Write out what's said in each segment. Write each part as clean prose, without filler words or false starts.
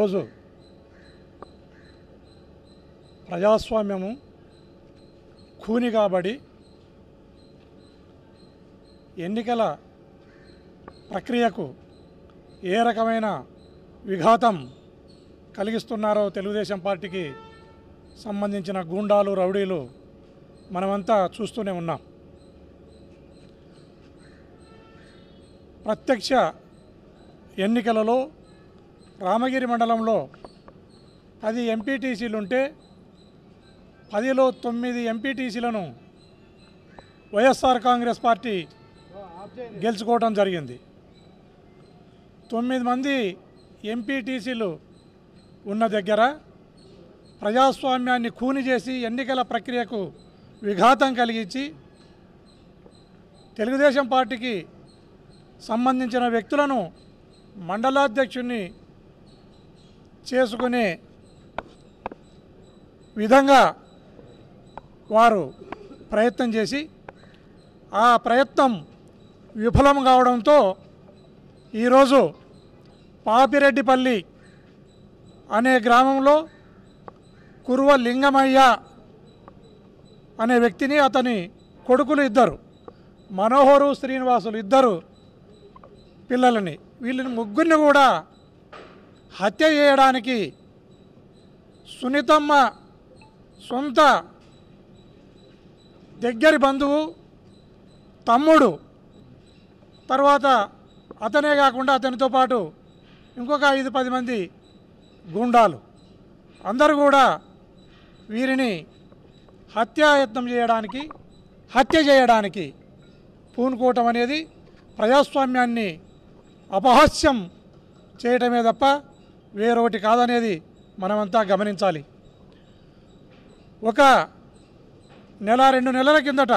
ఈరోజు ప్రజాస్వామ్యము ఖూని కాబడి ఎన్నికల ప్రక్రియకు ఏ రకమైన విఘాతం కలిగిస్తున్నారో తెలుగుదేశం పార్టీకి సంబంధించిన గూండాలు రౌడీలు మనమంతా చూస్తూనే ఉన్నాం. ప్రత్యక్ష ఎన్నికలలో రామగిరి మండలంలో 10 ఎంపీటీసీలు ఉంటే 10లో 9 ఎంపీటీసీలను వైఎస్ఆర్ కాంగ్రెస్ పార్టీ గెలుచుకోవడం జరిగింది. 9 మంది ఎంపీటీసీలు ఉన్న దగ్గర ప్రజాస్వామ్యాన్ని ఖూని చేసి ఎన్నికల ప్రక్రియకు విఘాతం కలిగించి తెలుగుదేశం పార్టీకి సంబంధించిన వ్యక్తులను మండలాధ్యక్షుడిని చేసుకునే విధంగా వారు ప్రయత్నం చేసి ఆ ప్రయత్నం విఫలం కావడంతో ఈరోజు పాపిరెడ్డిపల్లి అనే గ్రామంలో కురువ లింగమయ్య అనే వ్యక్తిని అతని కొడుకులు ఇద్దరు మనోహరు శ్రీనివాసులు ఇద్దరు పిల్లలని వీళ్ళని ముగ్గురిని కూడా హత్య చేయడానికి సునీతమ్మ సొంత దగ్గరి బంధువు తమ్ముడు తర్వాత అతనే కాకుండా అతనితో పాటు ఇంకొక 5-10 మంది గూండాలు అందరూ కూడా వీరిని హత్యాయత్నం చేయడానికి హత్య చేయడానికి పూనుకోవటం అనేది ప్రజాస్వామ్యాన్ని అపహాస్యం చేయటమే తప్ప వేరొకటి కాదనేది మనమంతా గమనించాలి. ఒక నెల 2 నెలల కిందట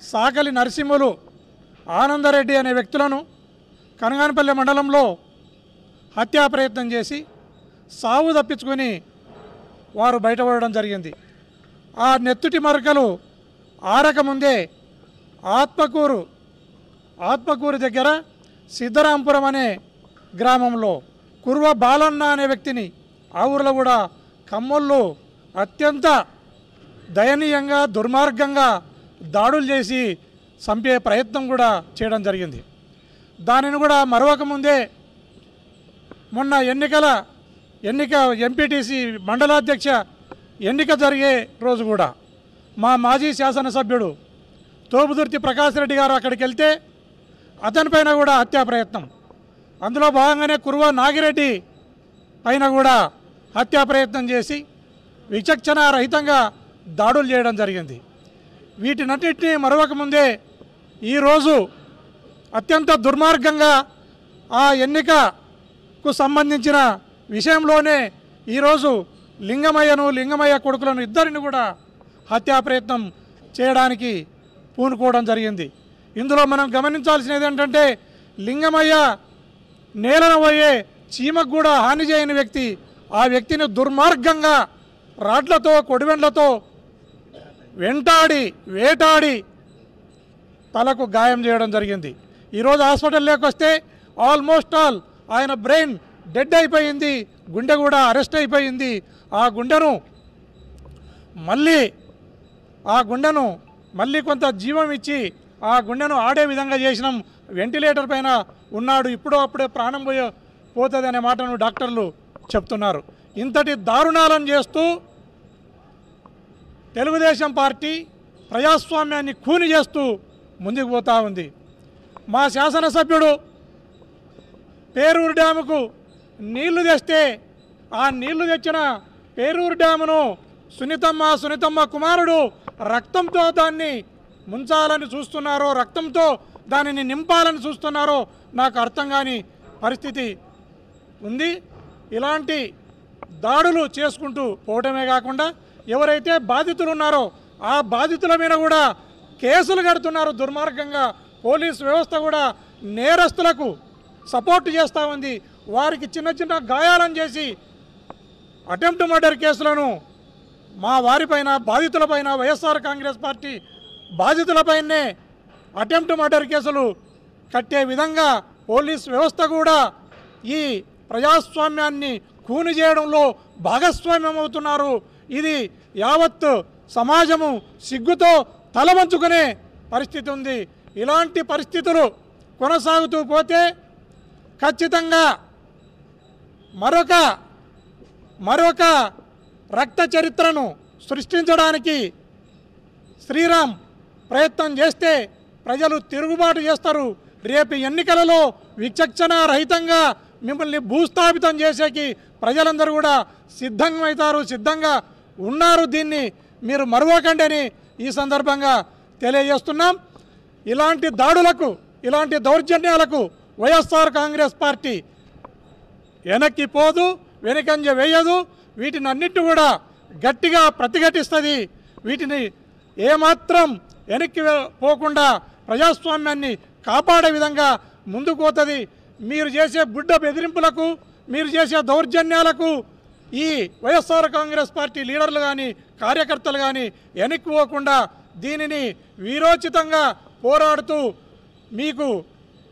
సాకలి నరసింహులు ఆనందరెడ్డి అనే వ్యక్తులను కనగానపల్లి మండలంలో హత్యా ప్రయత్నం చేసి సావు తప్పించుకొని వారు బయటపడడం జరిగింది. ఆ నెత్తుటి మరకలు ఆరకముందే ఆత్మకూరు దగ్గర సిద్ధరాంపురం అనే గ్రామంలో కుర్వ బాలన్న అనే వ్యక్తిని ఆ ఊరిలో కూడా కమ్మోళ్ళు అత్యంత దయనీయంగా దుర్మార్గంగా దాడులు చేసి చంపే ప్రయత్నం కూడా చేయడం జరిగింది. దానిని కూడా మరొకముందే మొన్న ఎన్నిక ఎంపీటీసీ మండలాధ్యక్ష ఎన్నిక జరిగే రోజు కూడా మా మాజీ శాసనసభ్యుడు తోపుదుర్తి ప్రకాష్ రెడ్డి గారు అక్కడికి వెళ్తే అతనిపైన కూడా హత్యా ప్రయత్నం, అందులో భాగంగానే కురువ నాగిరెడ్డి పైన కూడా హత్యా ప్రయత్నం చేసి విచక్షణ రహితంగా దాడులు చేయడం జరిగింది. వీటినన్నింటినీ మరొకముందే ఈరోజు అత్యంత దుర్మార్గంగా ఆ ఎన్నికకు సంబంధించిన విషయంలోనే ఈరోజు లింగమయ్య కొడుకులను ఇద్దరిని కూడా హత్యా ప్రయత్నం చేయడానికి పూనుకోవడం జరిగింది. ఇందులో మనం గమనించాల్సినది ఏంటంటే లింగమయ్య నేలన పోయే చీమకు కూడా హాని చేయని వ్యక్తి. ఆ వ్యక్తిని దుర్మార్గంగా రాడ్లతో కొడివెండ్లతో వేటాడి తలకు గాయం చేయడం జరిగింది. ఈరోజు హాస్పిటల్లోకి వస్తే ఆల్మోస్ట్ ఆయన బ్రెయిన్ డెడ్ అయిపోయింది, గుండె కూడా అరెస్ట్ అయిపోయింది. ఆ గుండెను మళ్ళీ కొంత జీవం ఇచ్చి ఆ గుండెను ఆడే విధంగా చేసినాం. వెంటిలేటర్ పైన ఉన్నాడు, అప్పుడే ప్రాణం పోతుంది అనే మాటను డాక్టర్లు చెప్తున్నారు. ఇంతటి దారుణాలను చేస్తూ తెలుగుదేశం పార్టీ ప్రజాస్వామ్యాన్ని ఖూని చేస్తూ ముందుకు పోతూ ఉంది. మా శాసనసభ్యుడు పేరూరు డ్యాముకు నీళ్లు తెస్తే ఆ నీళ్లు తెచ్చిన పేరూరు డ్యామును సునీతమ్మ కుమారుడు రక్తంతో దాన్ని ముంచాలని చూస్తున్నారో, రక్తంతో దానిని నింపాలని చూస్తున్నారో నాకు అర్థం కాని పరిస్థితి ఉంది. ఇలాంటి దాడులు చేసుకుంటూ పోవడమే కాకుండా ఎవరైతే బాధితులు ఉన్నారో ఆ బాధితుల మీద కూడా కేసులు కడుతున్నారు దుర్మార్గంగా. పోలీసు వ్యవస్థ కూడా నేరస్తులకు సపోర్ట్ చేస్తూ ఉంది. వారికి చిన్న గాయాలను చేసి అటెంప్ట్ మర్డర్ కేసులను మా వారిపైన బాధితులపైన వైఎస్ఆర్ కాంగ్రెస్ పార్టీ బాధితులపైనే అటెంప్ట్ మర్డర్ కేసులు కట్టే విధంగా పోలీస్ వ్యవస్థ కూడా ఈ ప్రజాస్వామ్యాన్ని కూని చేయడంలో భాగస్వామ్యం అవుతున్నారు. ఇది యావత్ సమాజము సిగ్గుతో తలవంచుకునే పరిస్థితి ఉంది. ఇలాంటి పరిస్థితులు కొనసాగుతూ పోతే ఖచ్చితంగా మరొక రక్త చరిత్రను సృష్టించడానికి శ్రీరామ్ ప్రయత్నం చేస్తే ప్రజలు తిరుగుబాటు చేస్తారు. రేపు ఎన్నికలలో విచక్షణ రహితంగా మిమ్మల్ని భూస్థాపితం చేసేకి ప్రజలందరూ కూడా సిద్ధంగా ఉన్నారు. దీన్ని మీరు మరవకండి అని ఈ సందర్భంగా తెలియజేస్తున్నాం. ఇలాంటి దాడులకు, ఇలాంటి దౌర్జన్యాలకు వైఎస్ఆర్ కాంగ్రెస్ పార్టీ వెనక్కి పోదు, వెనకంజ వేయదు. వీటిని అన్నిటి కూడా గట్టిగా ప్రతిఘటిస్తుంది. వీటిని ఏమాత్రం వెనక్కి పోకుండా ప్రజాస్వామ్యాన్ని కాపాడే విధంగా ముందుకు పోతుంది. మీరు చేసే బుడ్డ బెదిరింపులకు, మీరు చేసే దౌర్జన్యాలకు ఈ వైఎస్ఆర్ కాంగ్రెస్ పార్టీ లీడర్లు కానీ కార్యకర్తలు కానీ వెనక్కి పోకుండా దీనిని వీరోచితంగా పోరాడుతూ మీకు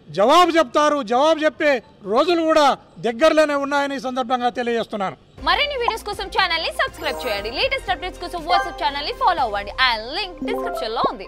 జవాబు చెప్తారు. జవాబు చెప్పే రోజులు కూడా దగ్గరలోనే ఉన్నాయని ఈ సందర్భంగా తెలియజేస్తున్నాను. మరిన్ని వీడియోస్ కోసం ఛానల్ ని సబ్స్క్రైబ్ చేయండి. లేటెస్ట్ అప్డేట్స్ కోసం వాట్సాప్ ఛానల్ ని ఫాలో అవ్వండి. ఆ లింక్ డిస్క్రిప్షన్ లో ఉంది.